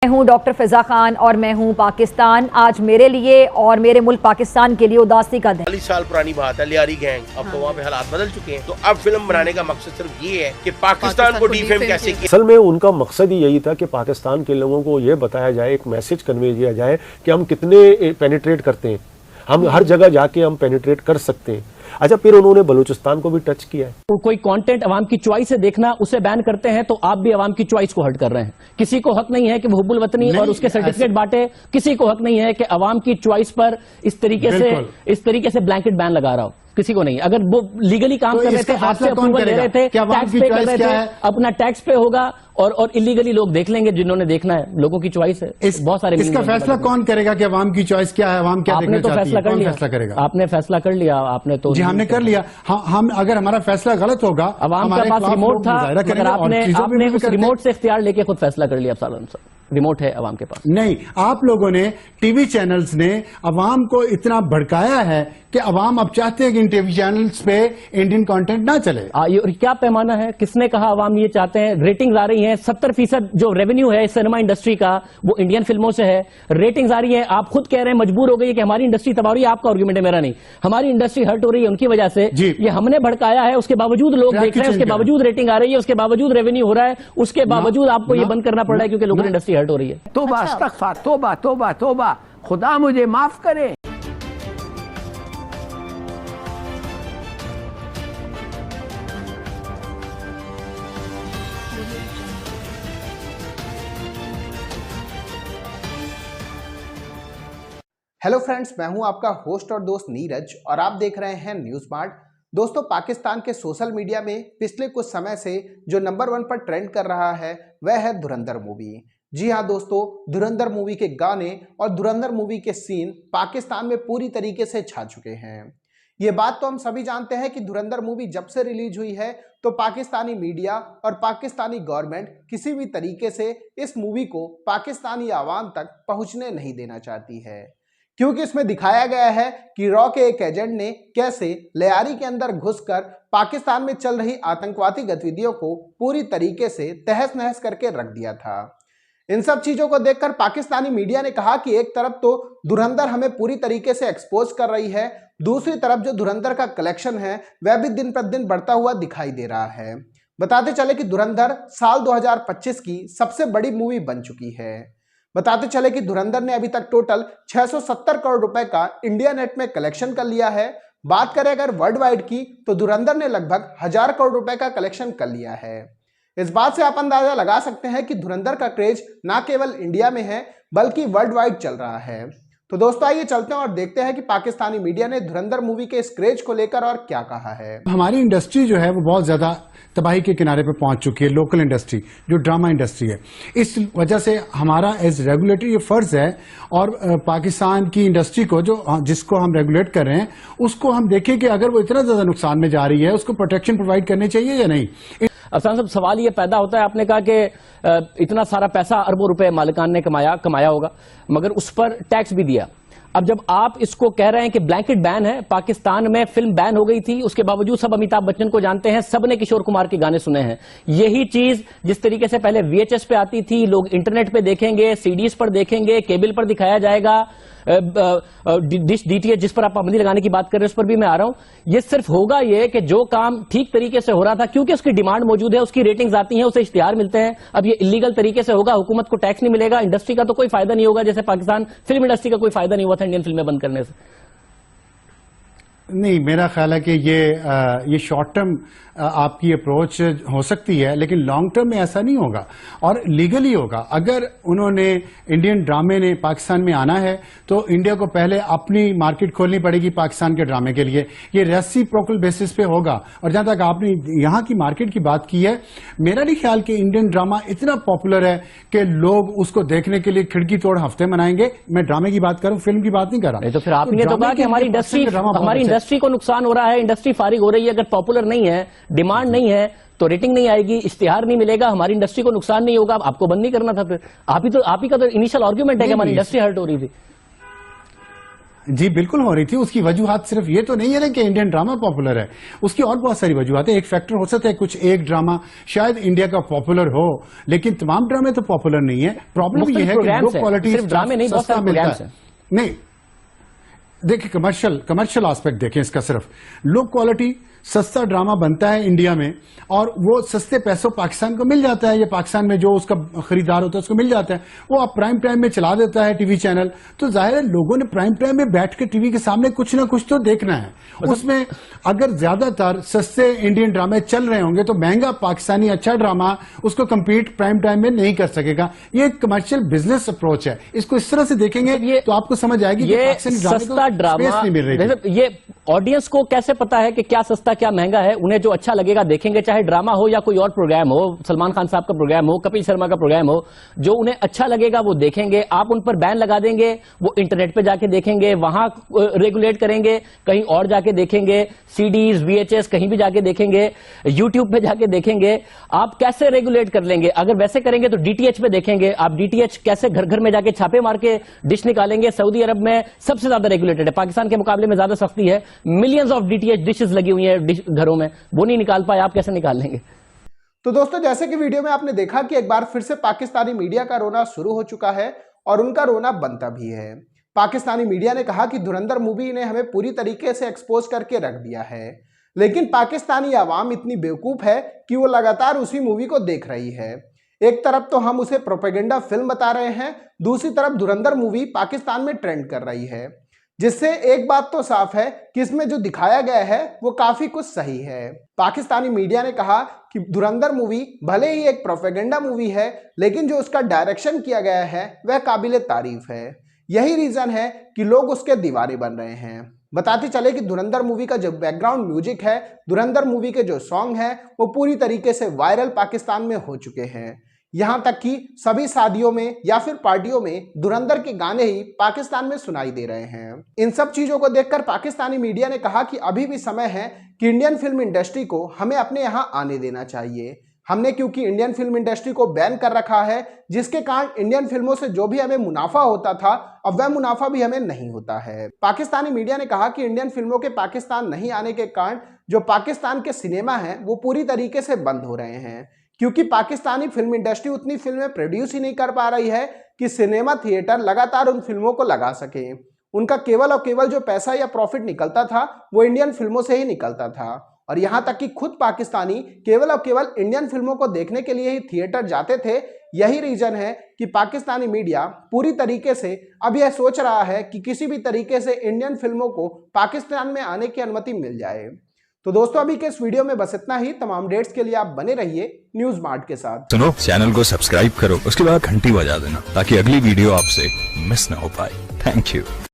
मैं हूं डॉक्टर फिजा खान और मैं हूं पाकिस्तान। आज मेरे लिए और मेरे मुल्क पाकिस्तान के लिए उदासी का दिन। 40 साल पुरानी बात है, लियारी गैंग। अब तो वहाँ पे हालात बदल चुके हैं। तो अब फिल्म बनाने का मकसद सिर्फ ये है कि पाकिस्तान को डिफेम कैसे किया। असल में उनका मकसद ही यही था कि पाकिस्तान के लोगों को ये बताया जाए, एक मैसेज कन्वे किया जाए कि हम कितने पेनिट्रेट करते हैं, हम हर जगह जाके हम पेनिट्रेट कर सकते हैं। अच्छा, फिर उन्होंने बलूचिस्तान को भी टच किया है। तो कोई कंटेंट अवाम की चॉइस से देखना, उसे बैन करते हैं तो आप भी अवाम की चॉइस को हर्ट कर रहे हैं। किसी को हक नहीं है कि वो हुब्बुल वतनी और उसके सर्टिफिकेट बांटे। किसी को हक नहीं है कि अवाम की चॉइस पर इस तरीके से ब्लैंकेट बैन लगा रहा हो। किसी को नहीं। अगर वो लीगली काम कर रहे थे, आपसे अप्रूवल ले रहे थे, टैक्स पे कर रहे थे, अपना टैक्स पे होगा और इलीगली लोग देख लेंगे जिन्होंने देखना है। लोगों की चॉइस है। बहुत सारे इसका फैसला कौन करेगा कि अवाम की चॉइस क्या है, अवाम क्या देखना चाहती है? कौन फैसला करेगा? आपने फैसला कर लिया। आपने तो जी, हमने कर लिया। हम अगर हमारा फैसला गलत होगा, अवाम के पास रिमोट था, मगर आपने उस रिमोट से इख्तियार लेके खुद फैसला कर लिया। सालन साहब, रिमोट है अवाम के पास। नहीं, आप लोगों ने, टीवी चैनल्स ने अवाम को इतना भड़काया है कि अवाम अब चाहते हैं कि इन टीवी चैनल्स पे इंडियन कंटेंट ना चले। और क्या पैमाना है? किसने कहा अवाम ये चाहते हैं? रेटिंग्स आ रही हैं। 70% जो रेवेन्यू है सिनेमा इंडस्ट्री का वो इंडियन फिल्मों से है। रेटिंग्स आ रही है। आप खुद कह रहे हैं मजबूर हो गई है कि हमारी इंडस्ट्री तबाह हो रही है। आपका आर्गुमेंट है, मेरा नहीं। हमारी इंडस्ट्री हर्ट हो रही है उनकी वजह से। ये हमने भड़काया है, उसके बावजूद लोग देख रहे हैं, उसके बावजूद रेटिंग आ रही है, उसके बावजूद रेवेन्यू हो रहा है, उसके बावजूद आपको ये बंद करना पड़ रहा है क्योंकि लोगों की इंडस्ट्री हर्ट हो रही है। तोबा अस्तगफार, तोबा तोबा तोबा, खुदा मुझे माफ करे। हेलो फ्रेंड्स, मैं हूं आपका होस्ट और दोस्त नीरज और आप देख रहे हैं न्यूज़ स्मार्ट। दोस्तों, पाकिस्तान के सोशल मीडिया में पिछले कुछ समय से जो नंबर 1 पर ट्रेंड कर रहा है वह है धुरंधर मूवी। जी हाँ दोस्तों, धुरंधर मूवी के गाने और धुरंधर मूवी के सीन पाकिस्तान में पूरी तरीके से छा चुके हैं। ये बात तो हम सभी जानते हैं कि धुरंधर मूवी जब से रिलीज हुई है तो पाकिस्तानी मीडिया और पाकिस्तानी गवर्नमेंट किसी भी तरीके से इस मूवी को पाकिस्तानी आवाम तक पहुंचने नहीं देना चाहती है, क्योंकि इसमें दिखाया गया है कि रॉ के एक एजेंट ने कैसे लियारी के अंदर घुसकर पाकिस्तान में चल रही आतंकवादी गतिविधियों को पूरी तरीके से तहस नहस करके रख दिया था। इन सब चीजों को देखकर पाकिस्तानी मीडिया ने कहा कि एक तरफ तो धुरंधर हमें पूरी तरीके से एक्सपोज कर रही है, दूसरी तरफ जो धुरंधर का कलेक्शन है वह भी दिन प्रतिदिन बढ़ता हुआ दिखाई दे रहा है। बताते चले कि धुरंधर साल 2025 की सबसे बड़ी मूवी बन चुकी है। बताते चले कि धुरंधर ने अभी तक टोटल 670 करोड़ रुपए का इंडिया नेट में कलेक्शन कर लिया है। बात करें अगर वर्ल्ड वाइड की तो धुरंधर ने लगभग 1000 करोड़ रुपए का कलेक्शन कर लिया है। इस बात से आप अंदाजा लगा सकते हैं कि धुरंधर का क्रेज ना केवल इंडिया में है बल्कि वर्ल्ड वाइड चल रहा है। तो दोस्तों, आइए चलते हैं और देखते हैं कि पाकिस्तानी मीडिया ने धुरंधर मूवी के इस क्रेज को लेकर और क्या कहा है। हमारी इंडस्ट्री जो है वो बहुत ज्यादा तबाही के किनारे पे पहुंच चुकी है। लोकल इंडस्ट्री जो ड्रामा इंडस्ट्री है, इस वजह से हमारा एज रेगुलेटरी ये फर्ज है और पाकिस्तान की इंडस्ट्री को जिसको हम रेगुलेट कर रहे हैं उसको हम देखें कि अगर वो इतना ज्यादा नुकसान में जा रही है उसको प्रोटेक्शन प्रोवाइड करनी चाहिए या नहीं। अफसान साहब, सवाल ये पैदा होता है, आपने कहा कि इतना सारा पैसा अरबों रुपए मालिकान ने कमाया होगा मगर उस पर टैक्स भी दिया। अब जब आप इसको कह रहे हैं कि ब्लैंकेट बैन है, पाकिस्तान में फिल्म बैन हो गई थी, उसके बावजूद सब अमिताभ बच्चन को जानते हैं, सब ने किशोर कुमार के गाने सुने हैं। यही चीज जिस तरीके से पहले VHS पे आती थी, लोग इंटरनेट पे देखेंगे, CDs पर देखेंगे, केबल पर दिखाया जाएगा, डिश DTH जिस पर आप पाबंदी लगाने की बात कर रहे हैं उस पर भी मैं आ रहा हूं। ये सिर्फ होगा ये कि जो काम ठीक तरीके से हो रहा था, क्योंकि उसकी डिमांड मौजूद है, उसकी रेटिंग्स आती हैं, उसे इश्तिहार मिलते हैं। अब ये इलीगल तरीके से होगा, हुकूमत को टैक्स नहीं मिलेगा, इंडस्ट्री का तो कोई फायदा नहीं होगा, जैसे पाकिस्तान फिल्म इंडस्ट्री का कोई फायदा नहीं हुआ था इंडियन फिल्में बंद करने से। नहीं, मेरा ख्याल है कि ये शॉर्ट टर्म आपकी अप्रोच हो सकती है, लेकिन लॉन्ग टर्म में ऐसा नहीं होगा और लीगली होगा। अगर उन्होंने इंडियन ड्रामे ने पाकिस्तान में आना है तो इंडिया को पहले अपनी मार्केट खोलनी पड़ेगी पाकिस्तान के ड्रामे के लिए। ये रेसिप्रोकल बेसिस पे होगा। और जहां तक आपने यहाँ की मार्केट की बात की है, मेरा नहीं ख्याल कि इंडियन ड्रामा इतना पॉपुलर है कि लोग उसको देखने के लिए खिड़की तोड़ हफ्ते मनाएंगे। मैं ड्रामे की बात कर रहा हूँ, फिल्म की बात नहीं कर रहा। तो फिर आपने तो कहा कि हमारी इंडस्ट्री को नुकसान हो रहा है, इंडस्ट्री फारिग हो रही है। अगर पॉपुलर नहीं है, डिमांड नहीं है तो रेटिंग नहीं आएगी, इश्तिहार नहीं मिलेगा, हमारी इंडस्ट्री को नुकसान नहीं होगा। आपको बंद नहीं करना था। फिर आप ही का तो इनिशियल आर्गुमेंट है कि हमारी इंडस्ट्री हर्ट हो रही थी। जी बिल्कुल हो रही थी। उसकी वजूहात सिर्फ ये तो नहीं है ना कि इंडियन ड्रामा पॉपुलर है, उसकी और बहुत सारी वजूहात है। एक फैक्टर हो सकता है कुछ एक ड्रामा शायद इंडिया का पॉपुलर हो, लेकिन तमाम ड्रामे तो पॉपुलर नहीं है। प्रॉब्लम ये है कि लो क्वालिटी ड्रामे नहीं, बहुत सारे प्रोग्राम्स हैं। नहीं, देखिए कमर्शियल एस्पेक्ट देखें इसका, सिर्फ लो क्वालिटी सस्ता ड्रामा बनता है इंडिया में और वो सस्ते पैसों पाकिस्तान को मिल जाता है। ये पाकिस्तान में जो उसका खरीदार होता है उसको मिल जाता है, वो आप प्राइम टाइम में चला देता है टीवी चैनल। तो जाहिर है लोगों ने प्राइम टाइम में बैठ के टीवी के सामने कुछ ना कुछ तो देखना है। उसमें अगर ज्यादातर सस्ते इंडियन ड्रामे चल रहे होंगे तो महंगा पाकिस्तानी अच्छा ड्रामा उसको कम्पीट प्राइम टाइम में नहीं कर सकेगा। ये एक कमर्शियल बिजनेस अप्रोच है, इसको इस तरह से देखेंगे तो आपको समझ आएगी कि पाकिस्तानी सस्ता ड्रामा नहीं मिल रही। ये ऑडियंस को कैसे पता है कि क्या सस्ता क्या महंगा है? उन्हें जो अच्छा लगेगा देखेंगे, चाहे ड्रामा हो या कोई और प्रोग्राम हो, सलमान खान साहब का प्रोग्राम हो, कपिल शर्मा का प्रोग्राम हो, जो उन्हें अच्छा लगेगा वो देखेंगे। आप उन पर बैन लगा देंगे, वो इंटरनेट पे जाके देखेंगे, वहां रेगुलेट करेंगे, कहीं और जाके देखेंगे, सीडीज VHS कहीं भी जाके देखेंगे, यूट्यूब पे जाके देखेंगे। आप कैसे रेगुलेट कर लेंगे? अगर वैसे करेंगे तो DTH पे देखेंगे। आप DTH कैसे घर घर में जाके छापे मार के डिश निकालेंगे? सऊदी अरब में सबसे ज्यादा रेगुलेटेड है, पाकिस्तान के मुकाबले में ज्यादा सस्ती है। मिलियंस ऑफ DTH डिशेस लगी हुई है घरों में, वो नहीं निकाल पाए, आप कैसे निकाल लेंगे? तो दोस्तों, जैसे कि वीडियो में आपने देखा कि एक बार फिर से पाकिस्तानी मीडिया का रोना शुरू हो चुका है और उनका रोना बनता भी है। पाकिस्तानी मीडिया ने कहा कि धुरंधर मूवी ने हमें पूरी तरीके से एक्सपोज करके रख दिया है, लेकिन पाकिस्तानी आवाम इतनी बेवकूफ है कि वो लगातार उसी मूवी को देख रही है। एक तरफ तो हम उसे प्रोपेगेंडा फिल्म बता रहे हैं, दूसरी तरफ धुरंधर मूवी पाकिस्तान में ट्रेंड कर रही है, जिससे एक बात तो साफ है कि इसमें जो दिखाया गया है वो काफी कुछ सही है। पाकिस्तानी मीडिया ने कहा कि धुरंधर मूवी भले ही एक प्रोपेगेंडा मूवी है, लेकिन जो उसका डायरेक्शन किया गया है वह काबिले तारीफ है। यही रीजन है कि लोग उसके दीवाने बन रहे हैं। बताते चले कि धुरंधर मूवी का जो बैकग्राउंड म्यूजिक है, धुरंधर मूवी के जो सॉन्ग हैं, वो पूरी तरीके से वायरल पाकिस्तान में हो चुके हैं। यहां तक कि सभी शादियों में या फिर पार्टियों में धुरंधर के गाने ही पाकिस्तान में सुनाई दे रहे हैं। इन सब चीजों को देखकर पाकिस्तानी मीडिया ने कहा कि अभी भी समय है कि इंडियन फिल्म इंडस्ट्री को हमें अपने यहां आने देना चाहिए। हमने क्योंकि इंडियन फिल्म इंडस्ट्री को बैन कर रखा है, जिसके कारण इंडियन फिल्मों से जो भी हमें मुनाफा होता था, अब वह मुनाफा भी हमें नहीं होता है। पाकिस्तानी मीडिया ने कहा कि इंडियन फिल्मों के पाकिस्तान नहीं आने के कारण जो पाकिस्तान के सिनेमा हैं वो पूरी तरीके से बंद हो रहे हैं, क्योंकि पाकिस्तानी फिल्म इंडस्ट्री उतनी फिल्में प्रोड्यूस ही नहीं कर पा रही है कि सिनेमा थिएटर लगातार उन फिल्मों को लगा सके। उनका केवल और केवल जो पैसा या प्रॉफिट निकलता था वो इंडियन फिल्मों से ही निकलता था, और यहाँ तक कि खुद पाकिस्तानी केवल और केवल इंडियन फिल्मों को देखने के लिए ही थिएटर जाते थे। यही रीजन है कि पाकिस्तानी मीडिया पूरी तरीके से अब यह सोच रहा है कि किसी भी तरीके से इंडियन फिल्मों को पाकिस्तान में आने की अनुमति मिल जाए। तो दोस्तों, अभी के इस वीडियो में बस इतना ही। तमाम अपडेट्स के लिए आप बने रहिए न्यूज मार्ट के साथ। सुनो, चैनल को सब्सक्राइब करो, उसके बाद घंटी बजा देना ताकि अगली वीडियो आपसे मिस ना हो पाए। Thank you.